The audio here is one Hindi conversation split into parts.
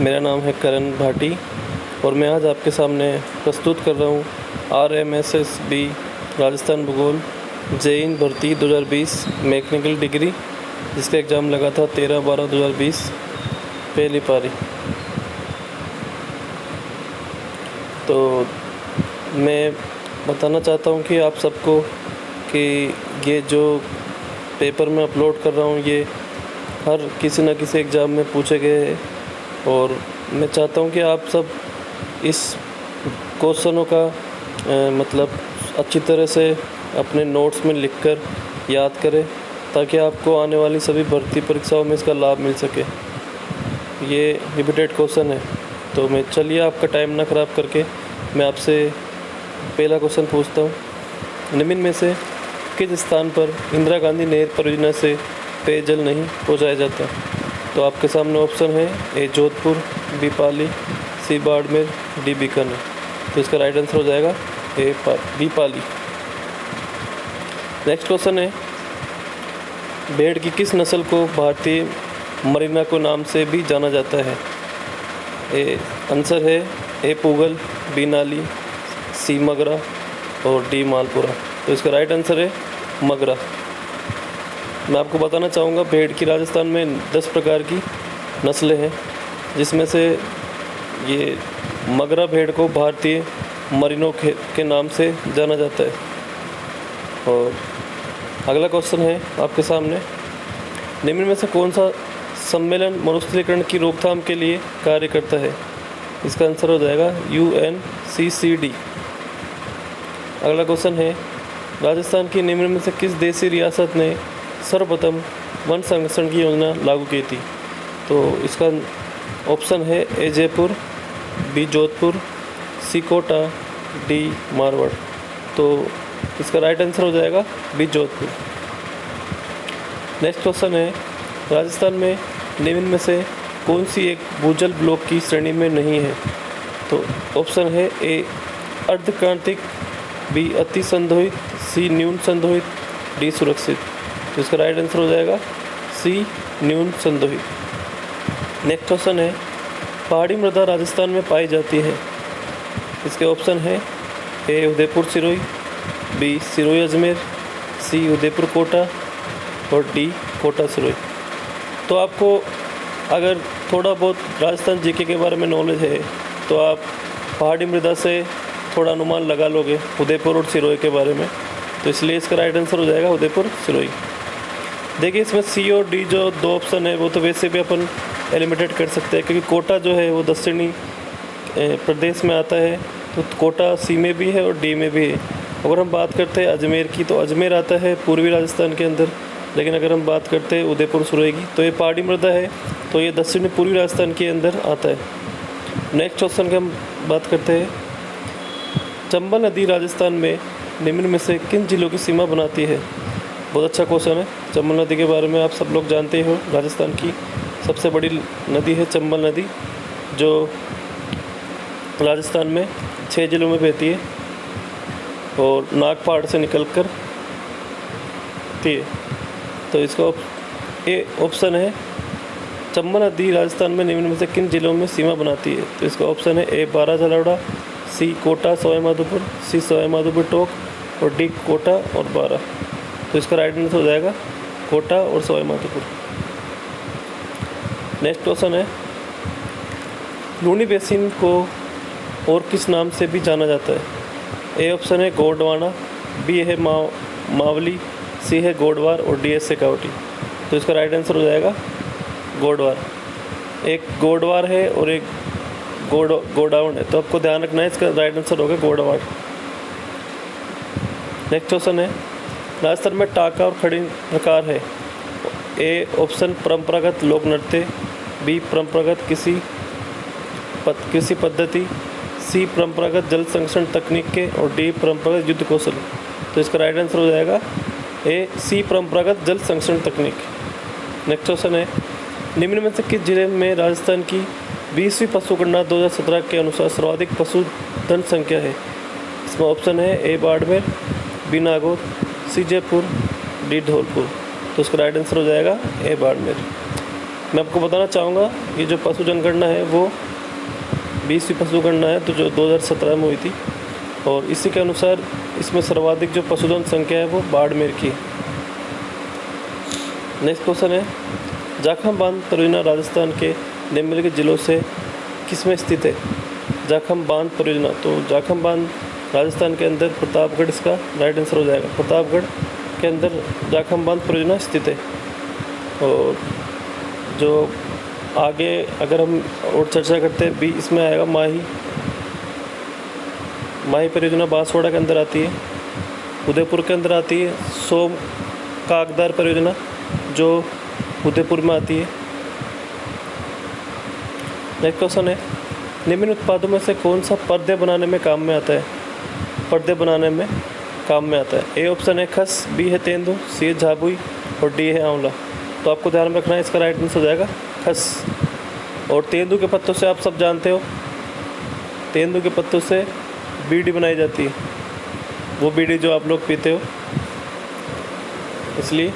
मेरा नाम है करण भाटी और मैं आज आपके सामने प्रस्तुत कर रहा हूँ RMSSB राजस्थान भूगोल JEE भर्ती 2020 मैकेनिकल डिग्री, जिसका एग्ज़ाम लगा था 13/12/2020 पहली पारी। तो मैं बताना चाहता हूँ कि आप सबको कि ये जो पेपर मैं अपलोड कर रहा हूँ ये हर किसी न किसी एग्ज़ाम में पूछे गए हैं और मैं चाहता हूँ कि आप सब इस क्वेश्चनों का मतलब अच्छी तरह से अपने नोट्स में लिखकर याद करें, ताकि आपको आने वाली सभी भर्ती परीक्षाओं में इसका लाभ मिल सके। ये रिपीटेड क्वेश्चन है, तो मैं चलिए आपका टाइम ना ख़राब करके मैं आपसे पहला क्वेश्चन पूछता हूँ। निम्न में से किस स्थान पर इंदिरा गांधी नहर परियोजना से पेयजल नहीं पहुँचाया जाता? तो आपके सामने ऑप्शन है ए जोधपुर, बी पाली, सी बाड़मेर, डी बीकानेर। तो इसका राइट आंसर हो जाएगा बी पाली। नेक्स्ट क्वेश्चन है, भेड़ की किस नस्ल को भारतीय मरीना को नाम से भी जाना जाता है? आंसर है ए पूगल, बी नाली, सी मगरा और डी मालपुरा। तो इसका राइट आंसर है मगरा। मैं आपको बताना चाहूँगा भेड़ की राजस्थान में 10 प्रकार की नस्लें हैं, जिसमें से ये मगरा भेड़ को भारतीय मरीनों के नाम से जाना जाता है। और अगला क्वेश्चन है आपके सामने, निम्न में से कौन सा सम्मेलन मरुस्थलीकरण की रोकथाम के लिए कार्य करता है? इसका आंसर हो जाएगा UNCCD। अगला क्वेश्चन है, राजस्थान की निम्न में से किस देशी रियासत ने सर्वप्रथम वन संरक्षण की योजना लागू की थी? तो इसका ऑप्शन है ए जयपुर, बी जोधपुर, सी कोटा, डी मारवाड़। तो इसका राइट आंसर हो जाएगा बी जोधपुर। नेक्स्ट क्वेश्चन है, राजस्थान में निम्न में से कौन सी एक भूजल ब्लॉक की श्रेणी में नहीं है? तो ऑप्शन है ए अर्धक्रांतिक, बी अति संदोहित, सी न्यून संदोहित, डी सुरक्षित। तो इसका राइट आंसर हो जाएगा सी न्यून संदोहित। नेक्स्ट क्वेश्चन है, पहाड़ी मृदा राजस्थान में पाई जाती है? इसके ऑप्शन है ए उदयपुर सिरोही, बी सिरोही अजमेर, सी उदयपुर कोटा और डी कोटा सिरोही। तो आपको अगर थोड़ा बहुत राजस्थान जीके के बारे में नॉलेज है तो आप पहाड़ी मृदा से थोड़ा अनुमान लगा लोगे उदयपुर और सिरोही के बारे में। तो इसलिए इसका राइट आंसर हो जाएगा उदयपुर सिरोही। देखिए, इसमें सी और डी जो 2 ऑप्शन है वो तो वैसे भी अपन एलिमिनेट कर सकते हैं, क्योंकि कोटा जो है वो दक्षिणी प्रदेश में आता है, तो कोटा सी में भी है और डी में भी है। अगर हम बात करते हैं अजमेर की, तो अजमेर आता है पूर्वी राजस्थान के अंदर, लेकिन अगर हम बात करते हैं उदयपुर सिरोही की तो ये पहाड़ी मृदा है, तो ये दक्षिणी पूर्वी राजस्थान के अंदर आता है। नेक्स्ट क्वेश्चन की हम बात करते हैं, चंबल नदी राजस्थान में निम्न में से किन जिलों की सीमा बनाती है? बहुत अच्छा क्वेश्चन है। चंबल नदी के बारे में आप सब लोग जानते हो, राजस्थान की सबसे बड़ी नदी है चंबल नदी, जो राजस्थान में 6 जिलों में बहती है और नागपाड़ से निकल कर है। तो इसका ए ऑप्शन है, चंबल नदी राजस्थान में निम्न में से किन जिलों में सीमा बनाती है? तो इसका ऑप्शन है ए बारा झालावाड़, सी कोटा सवाई माधोपुर, सी सवाई माधोपुर टोंक और डी कोटा और बारा। तो इसका राइट आंसर हो जाएगा कोटा और सवाई माधोपुर। नेक्स्ट क्वेश्चन है, लूनी बेसिन को और किस नाम से भी जाना जाता है? ए ऑप्शन है गोंडवाना, बी है मावली, सी है गोडवार और डी है शेखावटी। तो इसका राइट आंसर हो जाएगा गोडवार। एक गोडवार है और एक गोडाउन है, तो आपको ध्यान रखना है, इसका राइट आंसर होगा गोडवार। नेक्स्ट क्वेश्चन है, राजस्थान में टाका और खड़ी प्रकार है? ए ऑप्शन परंपरागत लोक नृत्य, बी परंपरागत कृषि पद्धति, सी परंपरागत जल संरक्षण तकनीक के और डी परंपरागत युद्ध कौशल। तो इसका राइट आंसर हो जाएगा ए सी परंपरागत जल संरक्षण तकनीक। नेक्स्ट क्वेश्चन है, निम्न में से किस जिले में राजस्थान की 20वीं पशुगणना 2017 के अनुसार सर्वाधिक पशुधन संख्या है? इसमें ऑप्शन है ए बाड़मेर, बी नागौर, सी जयपुर, डी धौलपुर। तो इसका राइट आंसर हो जाएगा ए बाड़मेर। मैं आपको बताना चाहूँगा ये जो पशु जनगणना है वो 20वीं पशु गणना है, तो जो 2017 में हुई थी, और इसी के अनुसार इसमें सर्वाधिक जो पशुधन संख्या है वो बाड़मेर की है। नेक्स्ट क्वेश्चन है, जाखम बांध परियोजना राजस्थान के निम्नलिखित जिलों से किसमें स्थित है? जाखम बांध परियोजना, तो जाखम बांध राजस्थान के अंदर प्रतापगढ़ इसका राइट आंसर हो जाएगा। प्रतापगढ़ के अंदर जाखम बांध परियोजना स्थित है। और जो आगे अगर हम और चर्चा करते हैं, बी इसमें आएगा माही परियोजना बांसवाड़ा के अंदर आती है, उदयपुर के अंदर आती है। सोम कागदार परियोजना जो उदयपुर में आती है। नेक्स्ट क्वेश्चन है, निम्न उत्पादों में से कौन सा पर्दे बनाने में काम में आता है? पर्दे बनाने में काम में आता है। ए ऑप्शन है खस, बी है तेंदू, सी है झाबुई और डी है आंवला। तो आपको ध्यान में रखना है, इसका राइट आंसर हो जाएगा खस। और तेंदू के पत्तों से आप सब जानते हो, तेंदू के पत्तों से बीड़ी बनाई जाती है, वो बीड़ी जो आप लोग पीते हो, इसलिए।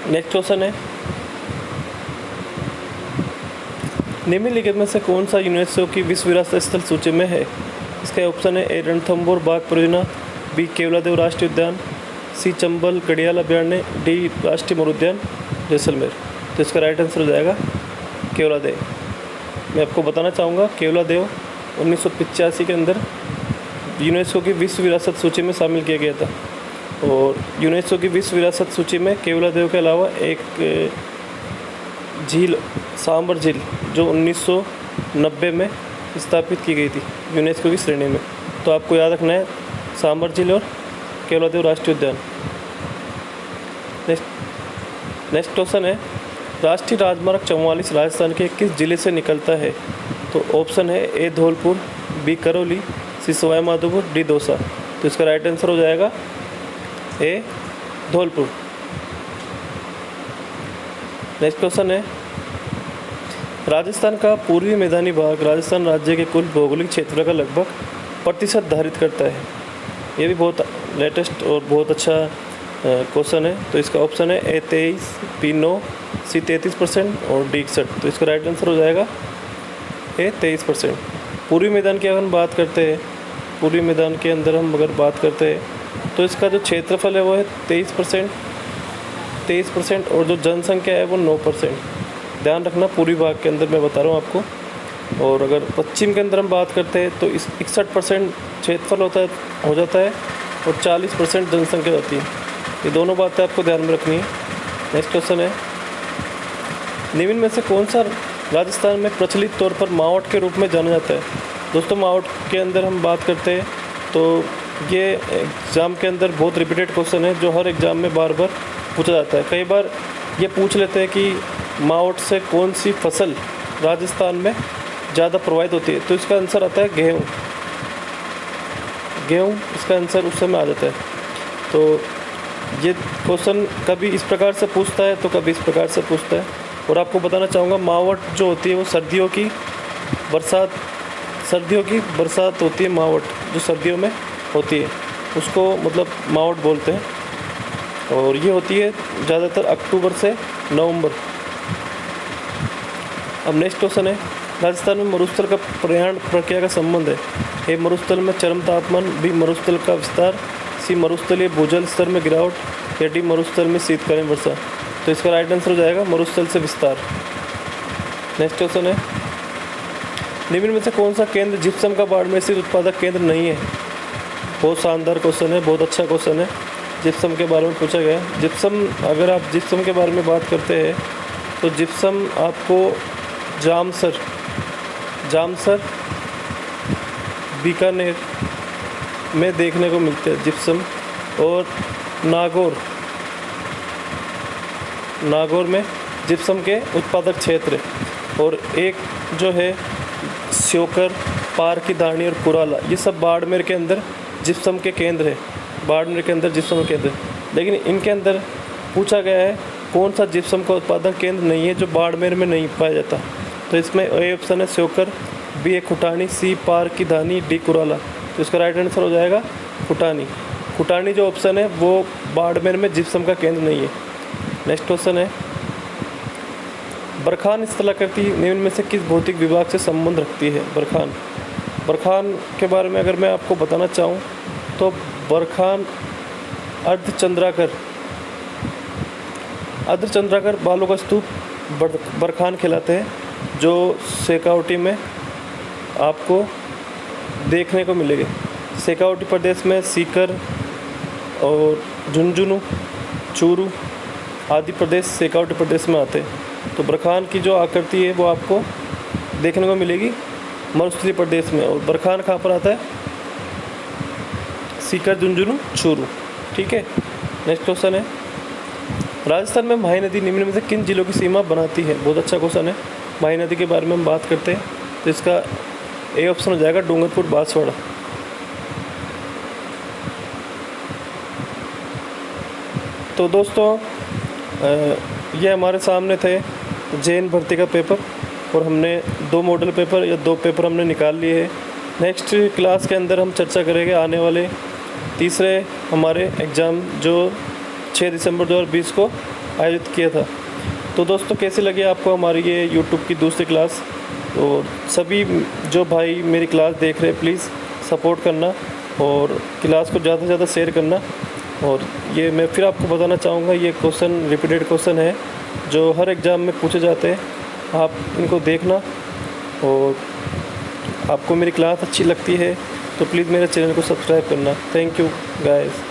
नेक्स्ट क्वेश्चन है, निम्नलिखित में से कौन सा यूनेस्को की विश्व विरासत स्थल सूची में है? इसका ऑप्शन है ए रणथंभौर बाघ परियोजना, बी केवलादेव राष्ट्रीय उद्यान, सी चंबल घड़ियाल अभयारण्य, डी राष्ट्रीय मरु उद्यान जैसलमेर। तो इसका राइट आंसर हो जाएगा केवलादेव। मैं आपको बताना चाहूँगा केवलादेव 1985 के अंदर यूनेस्को की विश्व विरासत सूची में शामिल किया गया था। और यूनेस्को की विश्व विरासत सूची में केवलादेव के अलावा एक झील, सांबर झील, जो 1990 में स्थापित की गई थी यूनेस्को की श्रेणी में। तो आपको याद रखना है सांबर झील और केवलादेव राष्ट्रीय उद्यान। नेक्स्ट क्वेश्चन है, राष्ट्रीय राजमार्ग 44 राजस्थान के किस जिले से निकलता है? तो ऑप्शन है ए धौलपुर, बी करौली, सी सवाई माधोपुर, डी दौसा। तो इसका राइट आंसर हो जाएगा ए धौलपुर। नेक्स्ट क्वेश्चन है, राजस्थान का पूर्वी मैदानी भाग राजस्थान राज्य के कुल भौगोलिक क्षेत्र का लगभग प्रतिशत धारित करता है। ये भी बहुत लेटेस्ट और बहुत अच्छा क्वेश्चन है। तो इसका ऑप्शन है ए 23, बी 9, सी 33% और डी 61। तो इसका राइट आंसर हो जाएगा ए 23%। पूर्वी मैदान की अगर हम बात करते हैं, पूर्वी मैदान के अंदर हम अगर बात करते हैं तो इसका जो क्षेत्रफल है वो है 23% और जो जनसंख्या है वो 9%। ध्यान रखना, पूर्वी भाग के अंदर मैं बता रहा हूँ आपको। और अगर पश्चिम के अंदर हम बात करते हैं तो इस 61% क्षेत्रफल हो जाता है और 40% जनसंख्या होती है। ये दोनों बातें आपको ध्यान में रखनी है। नेक्स्ट क्वेश्चन है, निम्न में से कौन सा राजस्थान में प्रचलित तौर पर मावट के रूप में जाना जाता है? दोस्तों, मावट के अंदर हम बात करते हैं तो ये एग्ज़ाम के अंदर बहुत रिपीटेड क्वेश्चन है जो हर एग्ज़ाम में बार बार पूछा जाता है। कई बार ये पूछ लेते हैं कि मावट से कौन सी फसल राजस्थान में ज़्यादा प्रभावित होती है? तो इसका आंसर आता है गेहूँ। इसका आंसर उस समय आ जाता है। तो ये क्वेश्चन कभी इस प्रकार से पूछता है तो कभी इस प्रकार से पूछता है। और आपको बताना चाहूँगा, मावट जो होती है वो सर्दियों की बरसात होती है। मावट जो सर्दियों में होती है उसको मतलब मावट बोलते हैं, और ये होती है ज़्यादातर अक्टूबर से नवंबर। अब नेक्स्ट क्वेश्चन है, राजस्थान में मरुस्थल का प्रयाण प्रक्रिया का संबंध है? ए मरुस्थल में चरम तापमान, बी मरुस्थल का विस्तार, सी मरुस्थलीय भूजल स्तर में गिरावट या डी मरुस्थल में शीतकालीन वर्षा। तो इसका राइट आंसर हो जाएगा मरुस्थल से विस्तार। नेक्स्ट क्वेश्चन है, निम्न में से कौन सा केंद्र जिप्सम का बाड़मेर स्थित उत्पादक केंद्र नहीं है? बहुत शानदार क्वेश्चन है, बहुत अच्छा क्वेश्चन है। जिप्सम के बारे में पूछा गया है। जिप्सम, अगर आप जिप्सम के बारे में बात करते हैं तो जिप्सम आपको जामसर बीकानेर में देखने को मिलते हैं जिप्सम, और नागौर में जिप्सम के उत्पादक क्षेत्र। और एक जो है श्योकर, पार की धारणी और कुराला, ये सब बाड़मेर के अंदर जिप्सम के केंद्र है। बाड़मेर के अंदर जिप्सम के केंद्र, लेकिन इनके अंदर पूछा गया है कौन सा जिप्सम का उत्पादक केंद्र नहीं है जो बाड़मेर में नहीं पाया जाता। तो इसमें ए ऑप्शन है श्योकर, बी है खुटानी, सी पार की धानी, डी कुराला। तो इसका राइट आंसर हो जाएगा खुटानी जो ऑप्शन है वो बाड़मेर में जिप्सम का केंद्र नहीं है। नेक्स्ट क्वेश्चन है, बरखान स्थलाकृति निम्न में से किस भौतिक विभाग से संबंध रखती है? बरखान बरखान के बारे में अगर मैं आपको बताना चाहूँ तो बरखान अर्धचंद्राकार बालों का स्तूप बरखान कहलाते हैं, जो शेखावटी में आपको देखने को मिलेंगे। शेखावटी प्रदेश में सीकर और झुंझुनू, चूरू आदि प्रदेश शेखावटी प्रदेश में आते हैं। तो बरखान की जो आकृति है वो आपको देखने को मिलेगी मरुस्थलीय प्रदेश में। और बरखान कहाँ पर आता है? सीकर, झुंझुनू, चूरू। ठीक है। नेक्स्ट क्वेश्चन है, राजस्थान में माही नदी निम्न में से किन जिलों की सीमा बनाती है? बहुत अच्छा क्वेश्चन है। माही नदी के बारे में हम बात करते हैं तो इसका ए ऑप्शन हो जाएगा डूंगरपुर, बांसवाड़ा। तो दोस्तों ये हमारे सामने थे जेन भर्ती का पेपर और हमने 2 मॉडल पेपर या 2 पेपर हमने निकाल लिए हैं। नेक्स्ट क्लास के अंदर हम चर्चा करेंगे आने वाले तीसरे हमारे एग्ज़ाम जो 6 दिसंबर 2020 को आयोजित किया था। तो दोस्तों कैसी लगी आपको हमारी ये यूट्यूब की दूसरी क्लास? और सभी जो भाई मेरी क्लास देख रहे हैं प्लीज़ सपोर्ट करना और क्लास को ज़्यादा से ज़्यादा शेयर करना। और ये मैं फिर आपको बताना चाहूँगा, ये क्वेश्चन रिपीटेड क्वेश्चन है जो हर एग्ज़ाम में पूछे जाते हैं, आप इनको देखना। और आपको मेरी क्लास अच्छी लगती है तो प्लीज़ मेरे चैनल को सब्सक्राइब करना। Thank you guys.